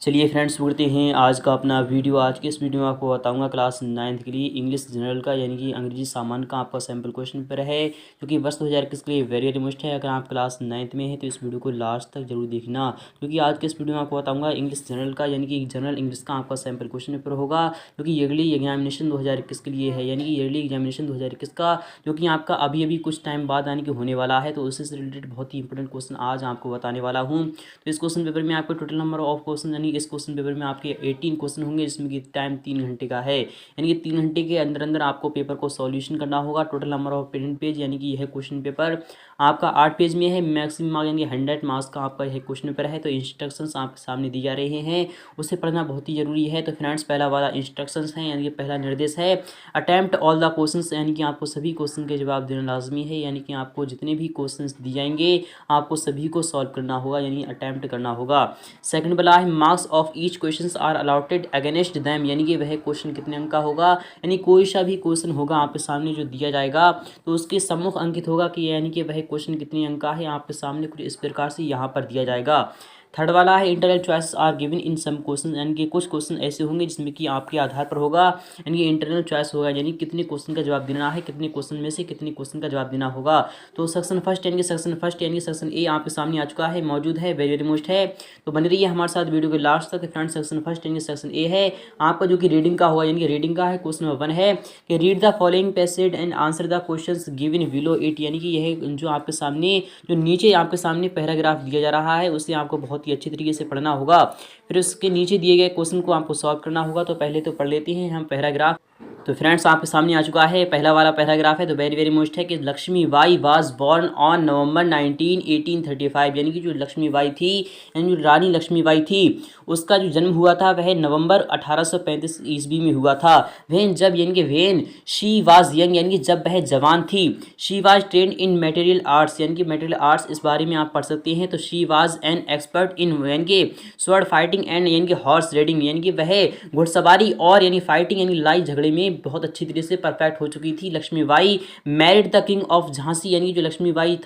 चलिए फ्रेंड्स, बढ़ते हैं आज का अपना वीडियो। आज के इस वीडियो में आपको बताऊंगा क्लास 9th के लिए इंग्लिश जनरल का यानी कि अंग्रेजी सामान्य का आपका सैम्पल क्वेश्चन पेपर है, जो कि वर्ष 2021 के लिए वेरी रिमोस्ट है। अगर आप क्लास 9th में हैं तो इस वीडियो को लास्ट तक जरूर देखना, क्योंकि आज के इस वीडियो में आपको बताऊँगा इंग्लिश जनरल का यानी कि जनरल इंग्लिश का आपका सैम्पल क्वेश्चन पेपर होगा, जो कि ईयरली एग्जामिनेशन 2021 के लिए है, यानी कि ईयरली एग्जामिनेशन 2021 का, जो कि आपका अभी अभी कुछ टाइम बाद यानी कि होने वाला है। तो उससे से रिलेटेड बहुत ही इंपॉर्टेंट क्वेश्चन आज आपको बताने वाला हूँ। तो इस क्वेश्चन पेपर में आपको टोटल नंबर ऑफ क्वेश्चन यानी इस क्वेश्चन पेपर में आपके 18 क्वेश्चन होंगे, जिसमें कि टाइम 3 घंटे का है, यानी कि 3 घंटे के अंदर अंदर आपको पेपर को सॉल्यूशन करना होगा। Total number of print page यानी कि यह क्वेश्चन पेपर आपका 8 पेज में है। मैक्सिमम मार्क्स यानी 100 मार्क्स का आपका यह क्वेश्चन पेपर है। तो इंस्ट्रक्शंस आपके सामने दी जा रहे हैं, उसे पढ़ना बहुत ही जरूरी है। तो फ्रेंड्स, पहला वाला इंस्ट्रक्शंस है यानी कि पहला निर्देश है, अटेम्प्ट ऑल द क्वेश्चंस, यानी कि आपको सभी क्वेश्चन के जवाब देना लाजमी है, यानी कि आपको जितने भी क्वेश्चंस दिए जाएंगे आपको सभी को सॉल्व करना होगा, यानी अटेम्प्ट करना होगा। सेकंड वाला है, marks of each questions are allotted against them, यानी कि वह क्वेश्चन कितने अंक का होगा, यानी कोई सा भी क्वेश्चन होगा आपके सामने जो दिया जाएगा तो उसके सम्मुख अंकित होगा कि यानी कि वह क्वेश्चन कितने अंक का है। आपके सामने कुछ इस प्रकार से यहाँ पर दिया जाएगा। थर्ड वाला है, internal choices are given in some question, यानी कि कुछ क्वेश्चन ऐसे होंगे जिसमें कि आपके आधार पर होगा, यानी कि इंटरनल चॉइस होगा, यानी कितने क्वेश्चन का जवाब देना है, कितने क्वेश्चन में से कितने क्वेश्चन का जवाब देना होगा। तो सेक्शन फर्स्ट यानी कि सेक्शन ए आपके सामने आ चुका है, मौजूद है, वेरी मोस्ट है। तो बने रहिए हमारे साथ वीडियो के लास्ट तक। फ्रेंड, सेक्शन फर्स्ट यानी कि सेक्शन ए है आपका, जो कि रीडिंग का होगा, यानी कि रीडिंग का है। क्वेश्चन नंबर 1 है कि read the following passage and answer the questions given below it, यानी कि यह जो आपके सामने जो नीचे आपके सामने पैराग्राफ दिया जा रहा है उसे आपको बहुत ही अच्छी तरीके से पढ़ना होगा। फिर उसके नीचे दिए गए क्वेश्चन को आपको सॉल्व करना होगा। तो पहले तो पढ़ लेते हैं हम पैराग्राफ। तो फ्रेंड्स, आपके सामने आ चुका है पहला वाला पैराग्राफ है। तो वेरी मोस्ट है कि Lakshmi Bai was born on November 19 1835, यानी कि जो लक्ष्मी बाई थी, यानी जो रानी लक्ष्मी बाई थी, उसका जो जन्म हुआ था वह नवंबर 1835 ईस्वी में हुआ था। वह जब यानी कि वेन शी वाज यंग, यानी कि जब वह जवान थी। She was trend in material arts, यानी कि मटेरियल आर्ट्स इस बारे में आप पढ़ सकते हैं। तो शी वाज एन एक्सपर्ट इन यानी कि स्वॉर्ड फाइटिंग एंड यानी कि हॉर्स राइडिंग, यानी कि वह घुड़सवारी और यानी फाइटिंग यानी लड़ाई झगड़े में बहुत अच्छी तरीके से परफेक्ट हो चुकी थी। Lakshmibai married the king of Jhansi, यानी जो लक्ष्मीबाई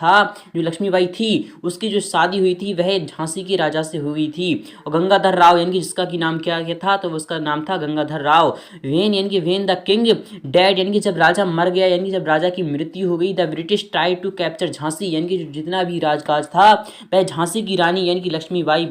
थी उसकी जो शादी हुई थी वह झांसी के राजा से हुई थी। और गंगाधर राव, यानी कि जिसका की नाम क्या था, तो उसका नाम था गंगाधर राव। वेन यानी कि वेन द किंग डेड, यानी कि जब राजा मर गया, यानी कि जब राजा की मृत्यु हो गई। The British try to capture Jhansi, यानी कि जितना भी राजकाज था वह झांसी की रानी यानी कि लक्ष्मीबाई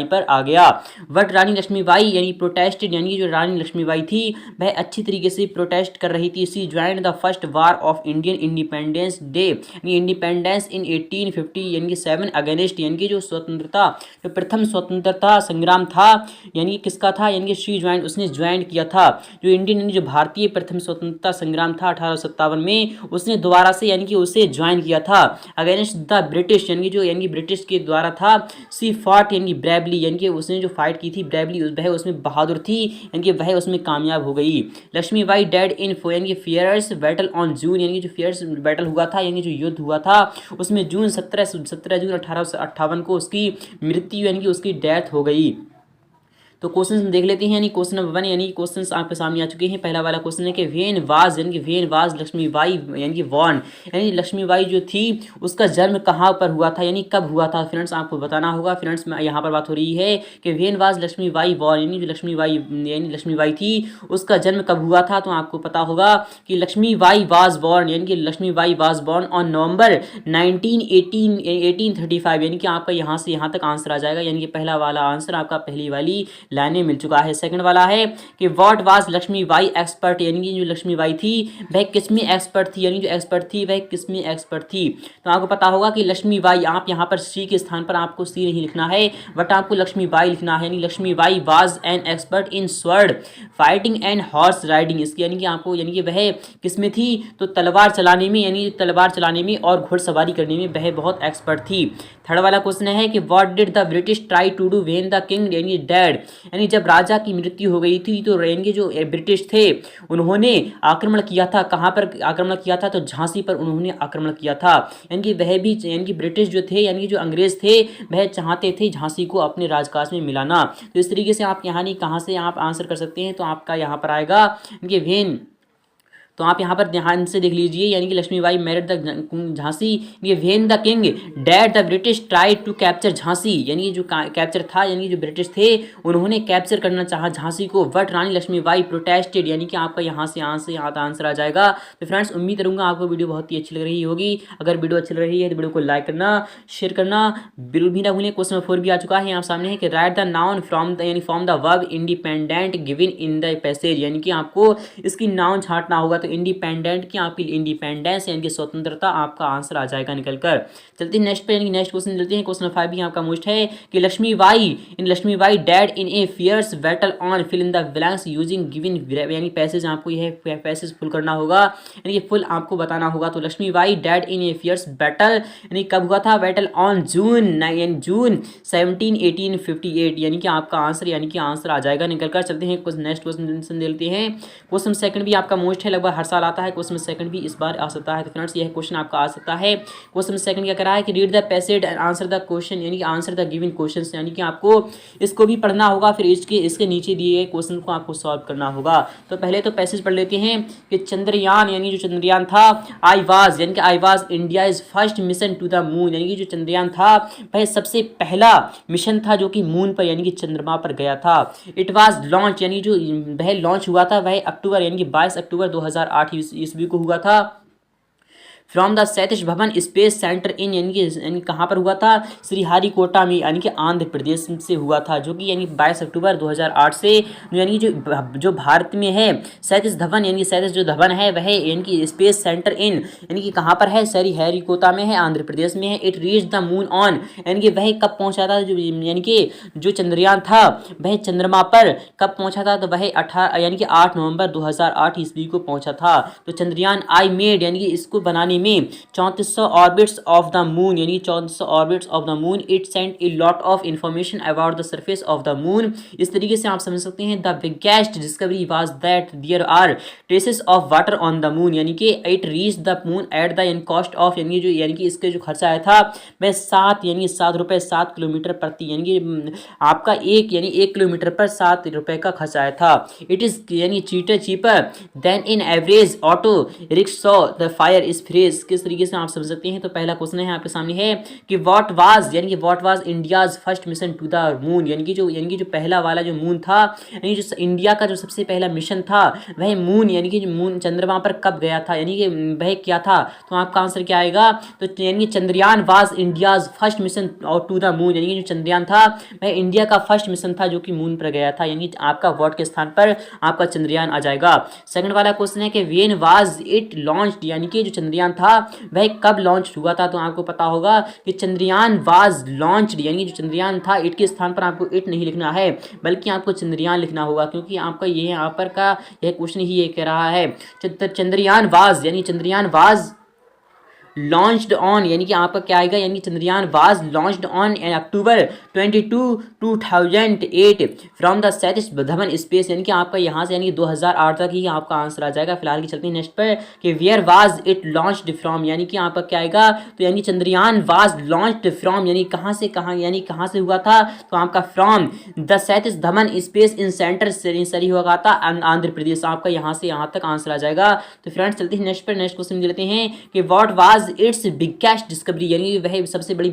पर आ गया। बट रानी लक्ष्मीबाई यानी प्रोटेस्टेड, यानी कि जो रानी लक्ष्मीबाई थी वह अच्छी तरीके से प्रोटेस्ट कर रही थी। She joined the first war of Indian independence day, यानी इंडिपेंडेंस इन 1850, यानी कि 7 अगेंस्ट, यानी कि जो स्वतंत्रता जो प्रथम स्वतंत्रता संग्राम था, यानी कि किसका था, यानी कि शी ज्वाइंड, उसने ज्वाइन किया था जो इंडियन यानी जो भारतीय प्रथम स्वतंत्रता संग्राम था 1857 में, उसने दोबारा से यानी कि उसे ज्वाइन किया था। अगेंस्ट द ब्रिटिश, यानी कि ब्रिटिश के द्वारा था। सी फॉट यानी कि ब्रेवली, यानी कि उसने जो फाइट की थी ब्रेवली, वह उसमें बहादुर थी, यानी कि वह उसमें कामयाब हो गई। लक्ष्मीबाई डेड इन यानी कि फियर्स बैटल ऑन जून, यानी कि जो फियर्स बैटल हुआ था, यानी जो युद्ध हुआ था उसमें जून 17 जून 1858 को उसकी मृत्यु यानी कि उसकी डेथ हो गई। तो क्वेश्चन देख लेते हैं, यानी क्वेश्चन नंबर 1, यानी क्वेश्चंस आपके सामने आ चुके हैं। पहला वाला क्वेश्चन है कि वेन वाज लक्ष्मीबाई यानी कि वॉर्न, यानी लक्ष्मीबाई जो थी उसका जन्म कहाँ पर हुआ था, यानी कब हुआ था। फ्रेंड्स, आपको बताना होगा। फ्रेंड्स, यहाँ पर बात हो रही है कि वेन वाज लक्ष्मीबाई वॉर्न, यानी जो लक्ष्मीबाई थी उसका जन्म कब हुआ था। तो आपको पता होगा कि लक्ष्मीबाई वाज बॉर्न, यानी कि Lakshmibai was born on November 1835, यानी कि आपका यहाँ से यहाँ तक आंसर आ जाएगा, यानी कि पहला वाला आंसर आपका पहली वाली लाइनें मिल चुका है। सेकंड वाला है कि व्हाट वाज लक्ष्मीबाई एक्सपर्ट, यानी कि जो लक्ष्मीबाई थी वह किसमें एक्सपर्ट थी, यानी जो एक्सपर्ट थी वह किसमें एक्सपर्ट थी। तो आपको पता होगा कि लक्ष्मीबाई, आप यहाँ पर सी के स्थान पर आपको सी नहीं लिखना है बट आपको लक्ष्मीबाई लिखना है, यानी Lakshmibai was an expert in sword fighting and horse riding. इसकी यानी कि आपको यानी कि वह किसमें थी, तो तलवार चलाने में, यानी तलवार चलाने में और घुड़सवारी करने में वह बहुत एक्सपर्ट थी। थर्ड वाला क्वेश्चन है कि what did the British try to do when the king यानी डेड, यानी जब राजा की मृत्यु हो गई थी तो यानी जो ब्रिटिश थे उन्होंने आक्रमण किया था। कहाँ पर आक्रमण किया था, तो झांसी पर उन्होंने आक्रमण किया था। यानी कि वह भी यानी कि ब्रिटिश जो थे यानी कि जो अंग्रेज थे वह चाहते थे झांसी को अपने राजकाज में मिलाना। तो इस तरीके से आप यहाँ नहीं कहाँ से आप आंसर कर सकते हैं। तो आपका यहाँ पर आएगा कि वेन तो आप यहाँ पर ध्यान से देख लीजिए, यानी कि लक्ष्मीबाई मैरिड द झांसी, ये when the king died the British tried to capture Jhansi, यानी कि जो कैप्चर था, यानी कि जो ब्रिटिश थे उन्होंने कैप्चर करना चाहा झांसी को, बट रानी लक्ष्मीबाई प्रोटेस्टेड, यानी कि आपका यहाँ से यहाँ का आंसर आ जाएगा। तो फ्रेंड्स उम्मीद करूँगा आपको वीडियो बहुत ही अच्छी लग रही होगी। अगर वीडियो अच्छी लग रही है तो वीडियो को लाइक करना, शेयर करना बिल्कुल भी ना भूलें। क्वेश्चन नंबर 4 भी आ चुका है यहाँ सामने है कि write the noun from the, यानी from the verb independent given in the passage, यानी कि आपको इसकी नाउन छांटना होगा। तो इंडिपेंडेंट की आपकी इंडिपेंडेंस यानी कि स्वतंत्रता आपका आंसर आ जाएगा निकल कर। चलते हैं नेक्स्ट पे, यानी नेक्स्ट क्वेश्चन चलते हैं। क्वेश्चन 5 भी आपका मोस्ट है कि Lakshmibai died in a fierce battle on fill in the blanks using given, यानी पैसेज आपको यह पैसेज फुल करना होगा, यानी कि फुल आपको बताना होगा। तो Lakshmibai died in a fierce battle, यानी कब हुआ था, बैटल ऑन जून 17 1858, यानी कि आपका आंसर, यानी कि आंसर आ जाएगा निकल कर। चलते हैं कुछ नेक्स्ट क्वेश्चन देते हैं। क्वेश्चन सेकंड भी आपका मोस्ट है, लगभग हर साल आता है। क्वेश्चन सेकंड भी इस बार आ सकता है। तो फ्रेंड्स यह क्वेश्चन आपका आ सकता है। क्वेश्चन सेकंड क्या कह रहा है कि read the passage and answer the question, यानी कि आंसर द गिवन क्वेश्चंस, यानी कि आपको इसको भी पढ़ना होगा, फिर इसके नीचे दिए गए क्वेश्चन को आपको सॉल्व करना होगा। तो पहले तो पैसेज पढ़ लेते हैं कि चंद्रयान, यानी जो चंद्रयान था, I was India is first mission to the moon, यानी कि जो चंद्रयान था वह सबसे पहला मिशन था जो कि मून पर, यानी कि चंद्रमा पर गया था। इट वाज लॉन्च, यानी जो वह लॉन्च हुआ था वह अक्टूबर, यानी कि 22 अक्टूबर 2008 ईस्वी को हुआ था। From the Satish Dhawan space centre in, यानी कहाँ पर हुआ था, श्रीहरिकोटा में, यानी कि आंध्र प्रदेश से हुआ था, जो कि यानी 22 अक्टूबर 2008 से, यानी जो भारत में है सतीश धवन, यानी सतीश जो धवन है वह, यानी कि स्पेस सेंटर इन, यानी कि कहाँ पर है, श्रीहरिकोटा में है, आंध्र प्रदेश में है। It reach the moon on, यानी कि वह कब पहुँचा था, यानी कि जो चंद्रयान था वह चंद्रमा पर कब पहुँचा था, तो वह 8 नवंबर 2008 ईस्वी को पहुँचा था। तो चंद्रयान आई मेड, यानी कि इसको बनाने में 3400 ऑर्बिट्स ऑफ द मून, यानी 3400 orbits of the moon. It sent a lot of information about the surface of the moon. इस तरीके से आप समझ सकते हैं। The biggest discovery was that there are traces of water on the moon, यानी कि it reach the moon at the cost of, यानी कि इसके जो खर्चा आया था वह 7 रुपये 7 किलोमीटर प्रति, यानी कि आपका एक किलोमीटर पर 7 रुपये का खर्च आया था। इट इज यानी cheaper then in average auto rickshaw the fire is free. किस तरीके से आप समझ सकते हैं। तो पहला क्वेश्चन है आपके सामने है कि what was India's first mission to the moon, यानी कि जो पहला वाला जो मून था, यानी जो इंडिया का जो सबसे पहला मिशन था वह मून, यानी कि मून चंद्रमा पर कब गया था, यानी कि वह क्या था। तो आपका आंसर क्या आएगा, तो यानी Chandrayaan was India's first mission to the moon, यानी कि जो चंद्रयान था वह इंडिया का फर्स्ट मिशन था जो कि मून पर गया था, यानी आपका व्हाट के स्थान पर आपका चंद्रयान आ जाएगा। सेकंड वाला क्वेश्चन है कि व्हेन वाज इट लॉन्च्ड, यानी कि जो चंद्रयान था वह कब लॉन्च हुआ था। तो आपको पता होगा कि चंद्रयान वाज लॉन्च्ड, यानी जो चंद्रयान था इट के स्थान पर आपको इट नहीं लिखना है बल्कि आपको चंद्रयान लिखना होगा, क्योंकि आपका ये यहाँ पर का यह क्वेश्चन ही ये कह रहा है चंद्रयान वाज, यानी चंद्रयान वाज लॉन्च्ड ऑन, यानी कि आपका क्या आएगा, यानी Chandrayaan was launched on October 22 2008 from the Satish Dhawan space, यानी कि आपका यहाँ से यानी 2008 तक ही आपका आंसर आ जाएगा। फिलहाल की चलते हैं नेक्स्ट पर कि where was it launched from, यानी कि आपका क्या आएगा, तो यानी चंद्रयान वाज लॉन्च्ड फ्रॉम, यानी कहाँ से हुआ था। तो आपका from the Satish Dhawan space in centre सरी हुआ था आंध्र प्रदेश। आपका यहाँ से यहाँ तक आंसर आ जाएगा। तो फ्रेंड्स चलते हैं नेक्स्ट पर, नेक्स्ट क्वेश्चन लेते हैं कि what was it's biggest discovery, यानी वह सबसे बड़ी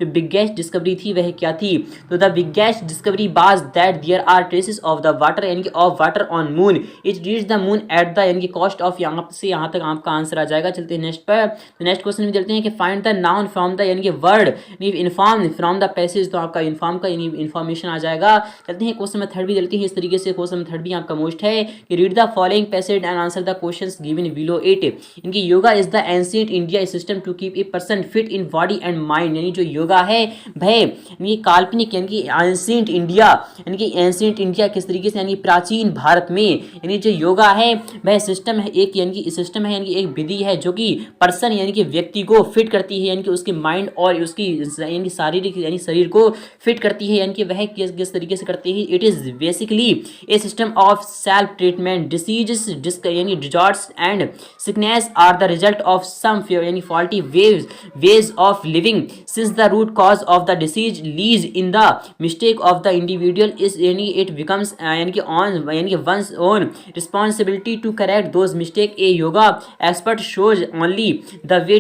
जो बिगेस्ट डिस्कवरी थी वह क्या थी। तो the biggest discovery was that there are traces of the water, यानी कि of water on moon. It reach the moon at the, यानी कि कॉस्ट ऑफ, यहाँ से यहाँ तक आपका आंसर आ जाएगा। चलते हैं नेक्स्ट पर। तो नेक्स्ट क्वेश्चन में चलते हैं कि find the noun from the, यानी कि word inform from the passage. तो आपका इन्फॉर्म का इन्फॉर्मेशन आ जाएगा। चलते हैं क्वेश्चन में थर्ड भी चलते हैं इस तरीके से। क्वेश्चन में थर्ड भी आपका मोस्ट है कि read the following passage and answer the questions given below it. इनकी yoga is the ancient India system to keep a person fit in body and mind, यानी जो योगा है वह यानी काल्पनिक, यानी कि एंशिएंट इंडिया, यानी कि एंशिएंट इंडिया किस तरीके से, यानी प्राचीन भारत में, यानी जो योगा है वह सिस्टम है एक, यानी कि सिस्टम है, यानी कि एक विधि है जो कि पर्सन, यानी कि व्यक्ति को फिट करती है, यानी कि उसके माइंड और उसकी यानी शारीरिक, यानी शरीर को फिट करती है, यानी कि वह किस तरीके से करती है। It is basically a system of self treatment diseases यानी disorders and sickness are the result result of some यानी faulty ways of living since the root cause of the disease lies in the mistake of the individual is यानी it becomes यानी कि on यानी कि one's own responsibility to correct those mistake a yoga expert shows only the way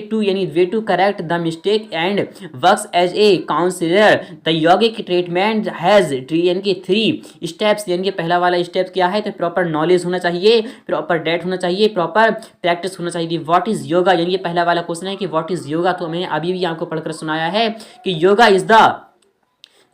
to correct the mistake and works as a counsellor the yogic treatment has यानी कि 3 steps यानी कि पहला वाला स्टेप क्या है तो प्रॉपर नॉलेज होना चाहिए, प्रॉपर डेट होना चाहिए, प्रॉपर प्रैक्टिस होना चाहिए। व्हाट इज योगा यानी कि पहला वाला क्वेश्चन है कि व्हाट इज योगा, तो मैंने अभी भी आपको पढ़कर सुनाया है कि योगा इज द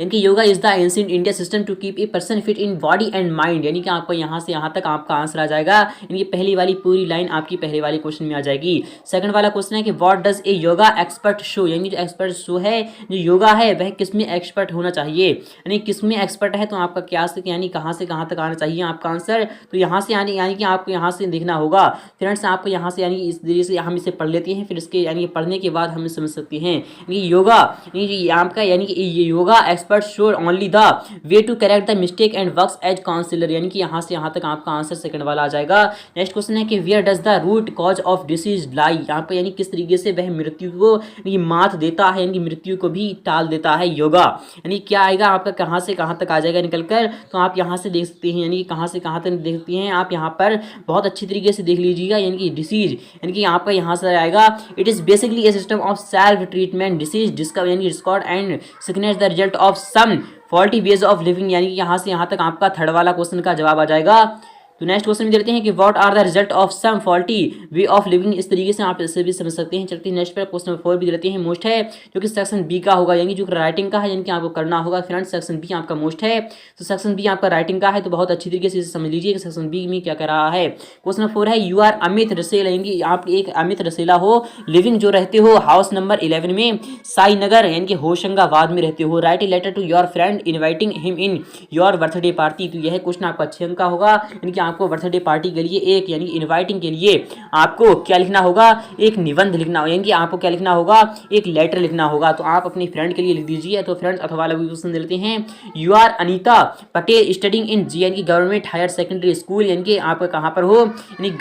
यानी कि yoga is the ancient India system to keep a person fit in body and mind, यानी कि आपको यहाँ से यहाँ तक आपका आंसर आ जाएगा। यानी कि पहली वाली पूरी लाइन आपकी पहले वाले क्वेश्चन में आ जाएगी। सेकंड वाला क्वेश्चन है कि what does a yoga expert show, यानी जो एक्सपर्ट शो है जो योगा है वह किस में एक्सपर्ट होना चाहिए, यानी किस में एक्सपर्ट है, तो आपका क्या से यानी कहाँ से कहाँ तक आना चाहिए आपका आंसर। तो यहाँ से यानी कि आपको यहाँ से देखना होगा फ्रेंड्स, आपको यहाँ से यानी इस तरीके से हम इसे पढ़ लेते हैं, फिर इसके यानी पढ़ने के बाद हम समझ सकते हैं। यानी योगा आपका यानी कि yoga expert show only the way to correct the mistake and works as counsellor, यानी कि यहाँ से यहाँ तक आपका आंसर सेकंड वाला आ जाएगा। नेक्स्ट क्वेश्चन है कि where does the root cause of disease lie, यहाँ पर यानी किस तरीके से वह मृत्यु को मात देता है, यानी कि मृत्यु को भी टाल देता है योगा। यानी क्या आएगा आपका कहाँ से कहाँ तक आ जाएगा निकल कर, तो आप यहाँ से देख सकते हैं, यानी कहाँ से कहाँ तक देख सकते हैं आप यहाँ पर बहुत अच्छी तरीके से देख लीजिएगा। यानी कि डिसीज यानी कि आपका यहाँ से आएगा it is basically a system of self treatment disease discover यानी discord and sickness the result of some faulty ways of living, यानी कि यहाँ से यहाँ तक आपका थर्ड वाला क्वेश्चन का जवाब आ जाएगा। तो नेक्स्ट क्वेश्चन में देते हैं कि what are the result of some faulty way of living, इस तरीके से आप इसे भी समझ सकते हैं। चलते हैं नेक्स्ट पर क्वेश्चन नंबर 4 भी देते हैं मोस्ट है जो कि सेक्शन बी का होगा, यानी जो राइटिंग का है, यानी कि आपको करना होगा फ्रेंड्स। सेक्शन बी आपका मोस्ट है, तो सेक्शन बी आपका राइटिंग का है, तो बहुत अच्छी तरीके से इसे समझ लीजिए कि सेक्शन बी में क्या कर रहा है। क्वेश्चन नंबर 4 है यू आर अमित रसेला, यानी कि आप एक अमित रसेला हो, लिविंग जो रहते हो हाउस नंबर 11 में साई नगर यानी कि होशंगाबाद में रहते हो। Write a letter to your friend inviting him in your birthday party, तो यह क्वेश्चन आपका 6 अंक का होगा, यानी कि आपको बर्थडे पार्टी के लिए एक यानी इनवाइटिंग के लिए आपको क्या लिखना होगा, एक निबंध लिखना होगा, यानी कि आपको क्या लिखना होगा, एक लेटर लिखना होगा। तो आप अपने फ्रेंड के लिए लिख दीजिए। तो फ्रेंड्स अथवा वाला क्वेश्चन देते हैं you are Anita Patel studying in G यानी कि गवर्नमेंट हायर सेकेंडरी स्कूल, यानी कि आप कहाँ पर हो, यानी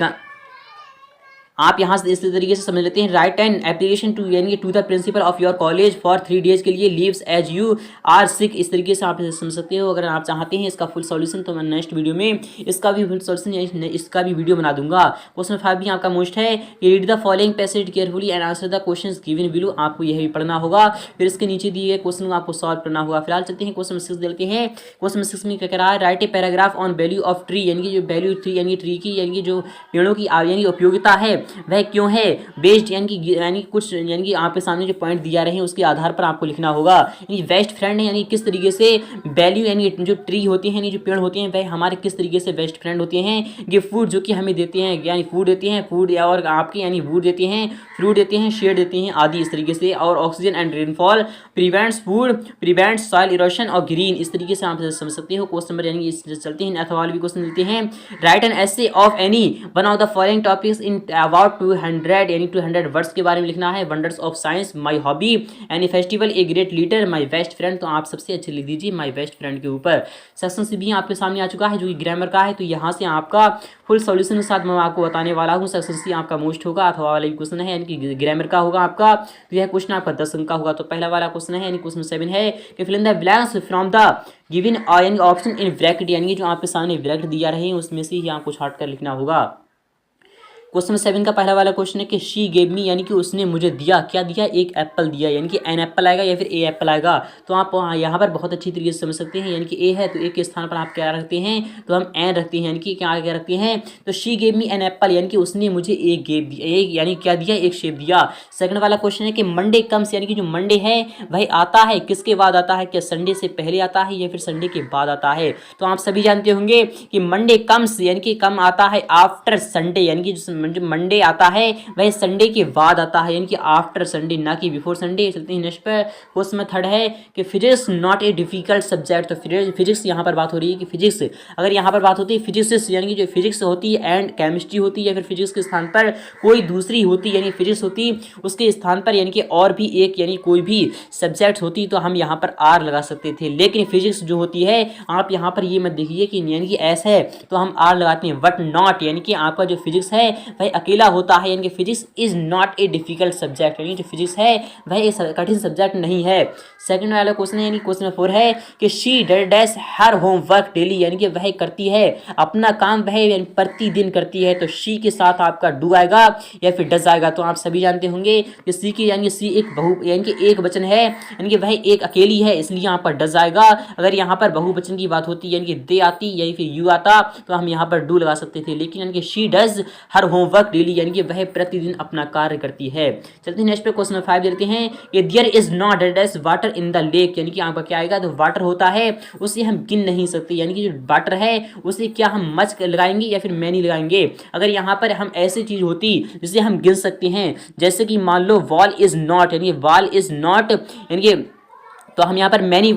आप यहाँ से इस तरीके से समझ लेते हैं। राइट एन एप्लीकेशन टू यानी to the principal of your college for 3 days के लिए leaves as you are sick, इस तरीके से आप इसे समझ सकते हो। अगर आप चाहते हैं इसका फुल सॉल्यूशन तो मैं नेक्स्ट वीडियो में इसका भी फुल सॉल्यूशन इसका भी वीडियो बना दूंगा। क्वेश्चन 5 भी आपका मोस्ट है read the following passage carefully and answer the questions given below, आपको यह भी पढ़ना होगा, फिर इसके नीचे दिए क्वेश्चन को आपको सॉल्व करना होगा। फिलहाल चलते हैं क्वेश्चन 6 देते हैं। क्वेश्चन 6 में क्या कह रहा है right a paragraph on value of tree, यानी कि जो वैल्यू ट्री यानी ट्री की यानी कि जो पेड़ों की यानी उपयोगिता है वह क्यों है, बेस्ड यानी कुछ यानी कि आपके सामने जो पॉइंट दिया रहे हैं उसके आधार पर आपको लिखना होगा। यानी बेस्ट फ्रेंड है यानी किस तरीके से वैल्यू यानी जो ट्री होते हैं यानी जो पेड़ होते हैं वह हमारे किस तरीके से बेस्ट फ्रेंड होते हैं। ये फूड जो कि हमें देते हैं यानी फूड देते हैं, फूड और आपके यानी वुड देते हैं, फ्रूट देते हैं, शेड देते हैं आदि इस तरीके से, और oxygen and rainfall prevents food prevents soil erosion और ग्रीन, इस तरीके से आप समझ सकते हो। क्वेश्चन नंबर यानी चलते हैं अथवा भी क्वेश्चन देते हैं write an essay of any one of the following topics in about 200 यानी 200 वर्ड्स के बारे में लिखना है। Wonders of science, my hobby, any festival, a great leader, my best friend, तो आप सबसे अच्छे लिख दीजिए माय बेस्ट फ्रेंड के ऊपर। सेक्शन से भी आपके सामने आ चुका है जो कि ग्रामर का है, तो यहाँ से आपका फुल सॉल्यूशन के साथ मैं आपको बताने वाला हूँ। सेक्शन सी आपका मोस्ट होगा अथवा वाला भी क्वेश्चन है यानी कि ग्रामर का होगा आपका, तो यह क्वेश्चन आपका 10 अंक का होगा। तो पहला वाला क्वेश्चन है यानी क्वेश्चन 7 है कि fill in the blanks from the given यानी ऑप्शन इन ब्रैकेट, यानी जो आपके सामने ब्रैकेट दिया रहे हैं उसमें से ही आपको छाट कर लिखना होगा। क्वेश्चन 7 का पहला वाला क्वेश्चन है कि शी गेव मी, यानी कि उसने मुझे दिया, क्या दिया, एक एप्पल दिया, यानी कि एन एप्पल आएगा या फिर ए एप्पल आएगा। तो आप यहाँ पर बहुत अच्छी तरीके से समझ सकते हैं, यानी कि ए है तो ए के स्थान पर आप क्या रखते हैं, तो हम एन रखते हैं, यानी कि क्या रखते हैं, तो she gave me an apple, यानी कि उसने मुझे एक गेव एक यानी क्या दिया, एक शेप दिया। सेकंड वाला क्वेश्चन है कि मंडे कम्स, यानी कि जो मंडे है वह आता है किसके बाद आता है, क्या संडे से पहले आता है या फिर संडे के बाद आता है। तो आप सभी जानते होंगे कि मंडे कम्स यानी कि कम आता है आफ्टर संडे, यानी कि जो मंडे आता है वह संडे के बाद आता है, यानी कि आफ्टर संडे ना कि बिफोर संडे। चलते हैं नेक्स्ट पर। क्वेश्चन में थर्ड है कि physics not a difficult subject, तो फिजिक्स यहाँ पर बात हो रही है कि फिजिक्स अगर यहाँ पर बात होती है फिजिक्स यानी कि जो फिजिक्स होती है एंड केमिस्ट्री होती है या फिर फिजिक्स के स्थान पर कोई दूसरी होती यानी फिजिक्स होती उसके स्थान पर यानी कि और भी एक यानी कोई भी सब्जेक्ट होती तो हम यहाँ पर आर लगा सकते थे, लेकिन फिजिक्स जो होती है आप यहाँ पर ये मत देखिए कि यानी कि एस है तो हम आर लगाते हैं, बट नॉट यानी कि आपका जो फिजिक्स है वह अकेला होता है, यानी कि physics is not a difficult subject, यानी जो फिजिक्स है वह एक कठिन सब्जेक्ट नहीं है। सेकंड वाला क्वेश्चन है, यानी क्वेश्चन 4 है कि she dash her homework daily, यानी कि वह करती है अपना काम, वह प्रतिदिन करती है। तो शी के साथ आपका डू आएगा या फिर डज आएगा। तो आप सभी जानते होंगे कि सी की यानी कि सी एक यानी कि एक वचन है, यानी कि वह एक अकेली है, इसलिए यहाँ पर डज आएगा। अगर यहाँ पर बहुवचन की बात होती यानी कि दे आती या फिर यू आता तो हम यहाँ पर डू लगा सकते थे, लेकिन यानी कि she does her homework daily, यानी कि वह प्रतिदिन अपना कार्य करती है। चलते हैं नेक्स्ट पे क्वेश्चन 5 देखते हैं कि there is not dash water in the lake, यानी कि यहाँ पर क्या आएगा, तो वाटर होता है उसे हम गिन नहीं सकते, यानी कि जो वाटर है उसे क्या हम मच लगाएंगे या फिर मैनी लगाएंगे। अगर यहाँ पर हम ऐसी चीज होती जिसे हम गिन सकते हैं, जैसे कि मान लो वॉल इज नॉट, यानी वॉल इज नॉट, यानी कि तो हम यहाँ पर मैनी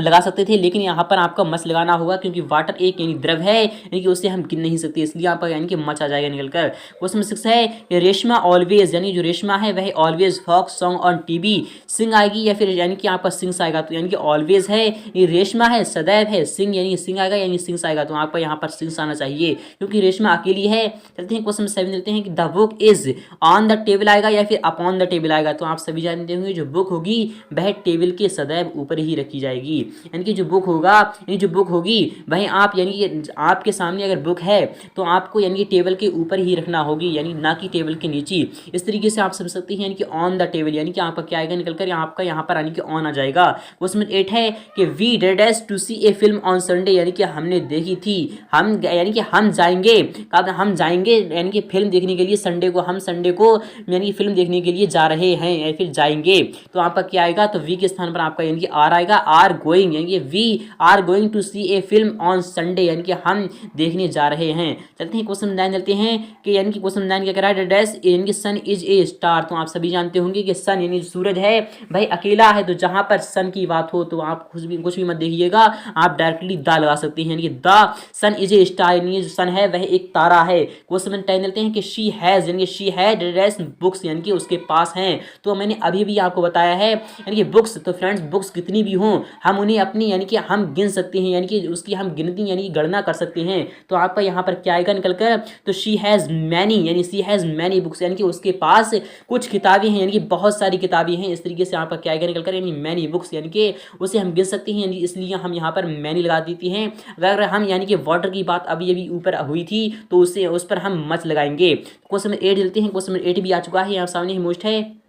लगा सकते थे, लेकिन यहाँ पर आपका मच लगाना होगा क्योंकि वाटर एक यानी द्रव है, यानी कि उसे हम गिन नहीं सकते, इसलिए यहाँ पर यानी कि मच आ जाएगा निकल कर। क्वेश्चन 6 है कि रेशमा ऑलवेज, यानी जो रेशमा है वह always folk song on TV sing आएगी या फिर यानी कि यहाँ पर सिंग्स आएगा। तो यानी कि ऑलवेज है, ये रेशमा है, सदैव है, सिंग यानी सिंग आएगा यानी सिंग्स आएगा, तो आपको यहाँ पर सिंग्स आना चाहिए क्योंकि रेशमा अकेली है। चलते हैं क्वेश्चन 7 चलते हैं कि the book is on the table आएगा या फिर अपॉन द टेबल आएगा। तो आप सभी जानते होंगे जो बुक होगी वह टेबल के सदैव ऊपर ही रखी जाएगी, यानी कि जो बुक होगा यानी जो बुक होगी वही आप यानी कि आपके सामने अगर बुक है तो आपको यानी कि टेबल के ऊपर ही रखना होगी, यानी ना कि टेबल के नीचे। इस तरीके से आप समझ सकते हैं, यानी कि ऑन द टेबल, यानी कि आपका क्या आएगा निकलकर आपका यहाँ पर यानी कि ऑन आ जाएगा। क्वेश्चन 8 है कि we dead to see a film on Sunday, यानी कि हमने देखी थी, हम यानी कि हम जाएंगे, कब हम जाएंगे यानी कि फिल्म देखने के लिए संडे को, हम संडे को यानी कि फिल्म देखने के लिए जा रहे हैं या फिर जाएंगे। तो आपका क्या आएगा, तो वी के स्थान पर आपका यानी कि आर आएगा, आर गोइंग, यानी कि we are going to see a film on Sunday, यानी कि हम देखने जा रहे हैं। चलते हैं क्वेश्चन 9 चलते हैं कि यानी कि क्वेश्चन 9 क्या कह रहा है, डैश यानी कि सन इज ए स्टार। तो आप सभी जानते होंगे कि सन यानी सूरज है भाई अकेला है, तो जहां पर सन की बात हो तो आप कुछ भी मत देखिएगा, आप डायरेक्टली द लगा सकते हैं, यानी कि the sun is a star, यानी जो सन है वह एक तारा है। क्वेश्चन 10 चलते हैं कि शी हैज, यानी कि शी हैड डैश बुक्स, यानी कि उसके पास हैं। तो मैंने अभी भी आपको बताया है, यानी कि बुक्स, तो फ्रेंड्स बुक्स कितनी भी हों हम उन्हें अपनी यानी कि हम गिन सकते हैं, यानी कि उसकी हम गिनती यानी कि गणना कर सकते हैं। तो आपका यहाँ पर क्या आएगा निकलकर, तो शी हैज़ मैनी, यानी शी हैज़ मैनी बुक्स, यानी कि उसके पास कुछ किताबें हैं, यानी कि बहुत सारी किताबें हैं। इस तरीके से आपका क्या आएगा निकलकर, यानी मैनी बुक्स, यानी कि उसे हम गिन सकते हैं, यानी इसलिए हम यहाँ पर मैनी लगा देते हैं। अगर हम यानी कि वाटर की बात अभी अभी ऊपर हुई थी तो उस पर हम मच लगाएंगे। क्वेश्चन नंबर 8 चलते हैं, क्वेश्चन नंबर 8 भी आ चुका है यहाँ सामने ही मोस्ट है,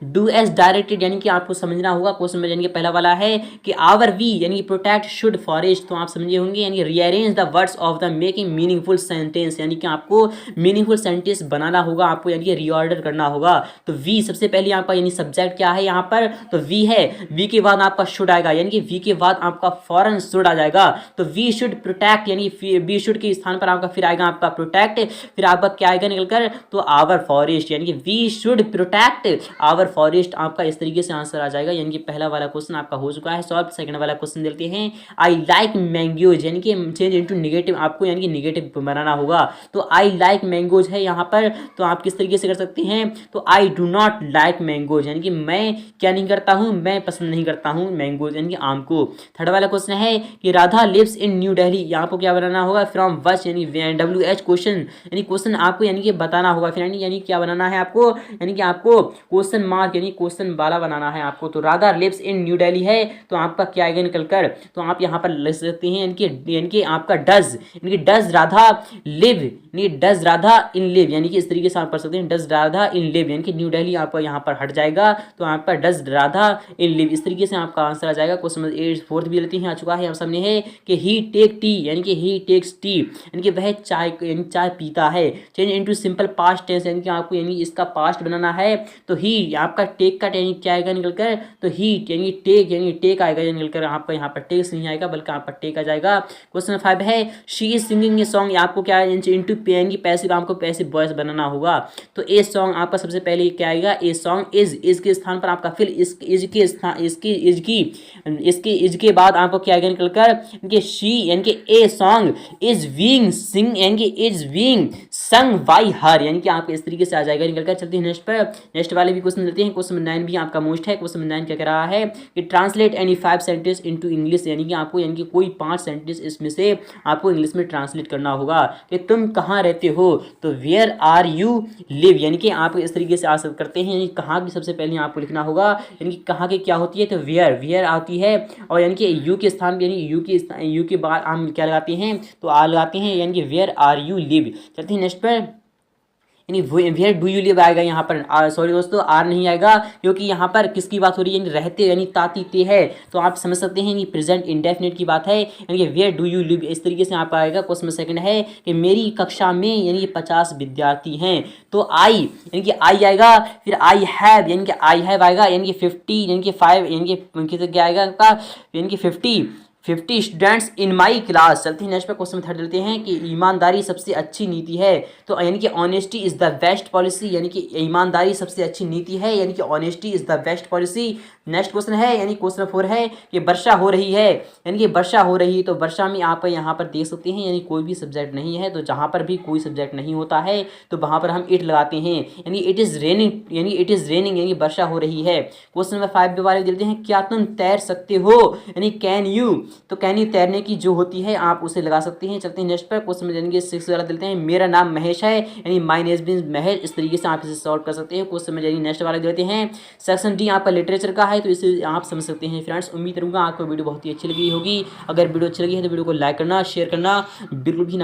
डू एज डायरेक्टेड, यानी कि आपको समझना होगा। क्वेश्चन में यानी कि पहला वाला है कि आवर वी यानी कि प्रोटेक्ट शुड फॉरेस्ट, तो आप समझे होंगे, यानी rearrange the words of the making meaningful sentence, यानी कि आपको मीनिंगफुल सेंटेंस बनाना होगा, आपको यानी कि रीऑर्डर करना होगा। तो वी सबसे पहले आपका यानी सब्जेक्ट क्या है यहाँ पर, तो वी है, वी के बाद आपका शुड आएगा, यानी कि वी के बाद आपका फॉरन शुड आ जाएगा। तो वी शुड प्रोटेक्ट, यानी वी शुड के स्थान पर आपका फिर आएगा आपका प्रोटेक्ट, फिर आपका क्या आएगा निकलकर, तो आवर फॉरेस्ट, यानी कि we should protect our forest, आपका इस तरीके से आंसर आ जाएगा। यानी कि पहला वाला क्वेश्चन आपका हो चुका है सॉल्व। सेकंड वाला क्वेश्चन देखते हैं, आई लाइक मैंगोज, यानी कि चेंज इनटू नेगेटिव, आपको यानी कि नेगेटिव बनाना होगा। तो आई लाइक मैंगोज है यहाँ पर, तो आप किस तरीके से कर सकते हैं, तो I do not like mangoes, यानी कि मैं क्या नहीं करता हूँ, मैं पसंद नहीं करता हूँ मैंगोज, यानी कि आम को। थर्ड वाला क्वेश्चन है कि राधा लिव्स इन न्यू दिल्ली, यहाँ को क्या बनाना होगा, फ्रॉम वच, यानी WH क्वेश्चन, यानी क्वेश्चन आपको यानी कि बताना होगा, फिर यानी क्या बनाना है आपको, यानी कि आपको क्वेश्चन मार्क यानी क्वेश्चन वाला बनाना है आपको। तो राधा लिव्स इन न्यू दिल्ली है, तो आपका क्या आएगा निकल कर, तो आप यहाँ पर लिख सकते हैं यानी कि आपका डज, यानी कि डज राधा लिव, यानी डज राधा इन लिव, यानी कि इस तरीके से आप पढ़ सकते हैं, डज राधा इन लिव, यानी कि न्यू दिल्ली आपका यहाँ पर हट जाएगा, तो आपका डज राधा इन लिव, इस तरीके से आपका आंसर आ जाएगा। क्वेश्चन नंबर 8 फोर्थ भी लेते हैं, आ चुका है आप सामने है कि ही टेक टी, यानी कि ही टेक्स टी, यानी कि वह चाय यानी चाय पीता है। Change into simple past tense, यानी कि आपको यानी इसका पास्ट बनाना है, तो ही आपका टेक का यानी क्या आएगा निकलकर, तो ही यानी टेक आएगा, यानी निकलकर आपका यहाँ पर टेक्स नहीं आएगा बल्कि आपका टेक आ जाएगा। क्वेश्चन 5 है she is singing a song, आपको क्या इनटू यानी पैसिव, आपको पैसिव वॉइस बनाना होगा। तो ए सॉन्ग आपका सबसे पहले क्या आएगा, ए सॉन्ग इज के स्थान पर आपका फिर इज के बाद आपको क्या आएगा निकलकर, शी यानी कि ए सॉन्ग इज बीइंग सिंग, यानी कि इज बीइंग संग बाई हर, यानी कि आपको इस तरीके से आ जाएगा निकल कर। चलते हैं नेक्स्ट पर, नेक्स्ट वाले भी क्वेश्चन लेते हैं। क्वेश्चन 9 भी आपका मोस्ट है। क्वेश्चन 9 क्या कह रहा है कि translate any 5 sentence into English, यानी कि आपको यानी कि कोई 5 सेंटेंस इसमें से आपको इंग्लिश में ट्रांसलेट करना होगा कि तुम कहाँ रहते हो। तो वेयर आर यू लिव, यानी कि आप इस तरीके से आंसर करते हैं, यानी कहाँ की सबसे पहले आपको लिखना होगा, यानी कि कहाँ की क्या होती है, तो वेयर, वेयर आती है, और यानी कि यू के स्थान पर, यानी यू के बाद हम क्या लगाते हैं, तो आर लगाते हैं, यानी कि वेयर आर यू लिव। चलते हैं नेक्स्ट पर, यानी वेयर डू यू लिव आएगा यहाँ पर, सॉरी दोस्तों आर नहीं आएगा, क्योंकि यहाँ पर किसकी बात हो रही है, यानी रहते, यानी ताती ते है, तो आप समझ सकते हैं कि प्रेजेंट इंडेफिनिट की बात है, यानी कि वेयर डू यू लिव इस तरीके से आप आएगा। क्वेश्चन सेकंड है कि मेरी कक्षा में यानी 50 विद्यार्थी हैं, तो आई, यानी कि आई आएगा, फिर आई हैव, यानी कि आई हैव आएगा, यानी कि 50, यानी कि 5, यानी कि क्या आएगा आपका, यानी कि 50 स्टूडेंट्स इन माई क्लास। चलते हैं नेक्स्ट पे, क्वेश्चन थर्ड लेते हैं कि ईमानदारी सबसे अच्छी नीति है, तो यानी कि honesty is the best policy, यानी कि ईमानदारी सबसे अच्छी नीति है, यानी कि honesty is the best policy. Next question है, यानी क्वेश्चन 4 है कि वर्षा हो रही है, यानी कि वर्षा हो रही है, तो वर्षा में आप यहाँ पर देख सकते हैं, यानी कोई भी सब्जेक्ट नहीं है, तो जहाँ पर भी कोई सब्जेक्ट नहीं होता है तो वहाँ पर हम इट लगाते हैं, यानी इट इज़ रेनिंग, यानी इट इज़ रेनिंग, यानी वर्षा हो रही है। क्वेश्चन नंबर 5 के बारे में देते हैं, क्या तुम तैर सकते हो, यानी कैन यू, तो कैन यू तैरने की जो होती है आप उसे लगा सकते हैं। चलते हैं नेक्स्ट पर, क्वेश्चन में जानेंगे 6 वाला देते हैं, मेरा नाम महेश है, यानी माय नेम इज महेश, इस तरीके से आप इसे सॉल्व कर सकते हैं। क्वेश्चन में जाएंगे नेक्स्ट वाला देते हैं, सेक्शन डी आपका लिटरेचर का है, तो इसे आप समझ सकते हैं। फ्रेंड्स उम्मीद करूंगा आपको वीडियो बहुत ही अच्छी लगी होगी। अगर वीडियो अच्छी लगी है तो वीडियो को लाइक करना, शेयर करना बिल्कुल भी ना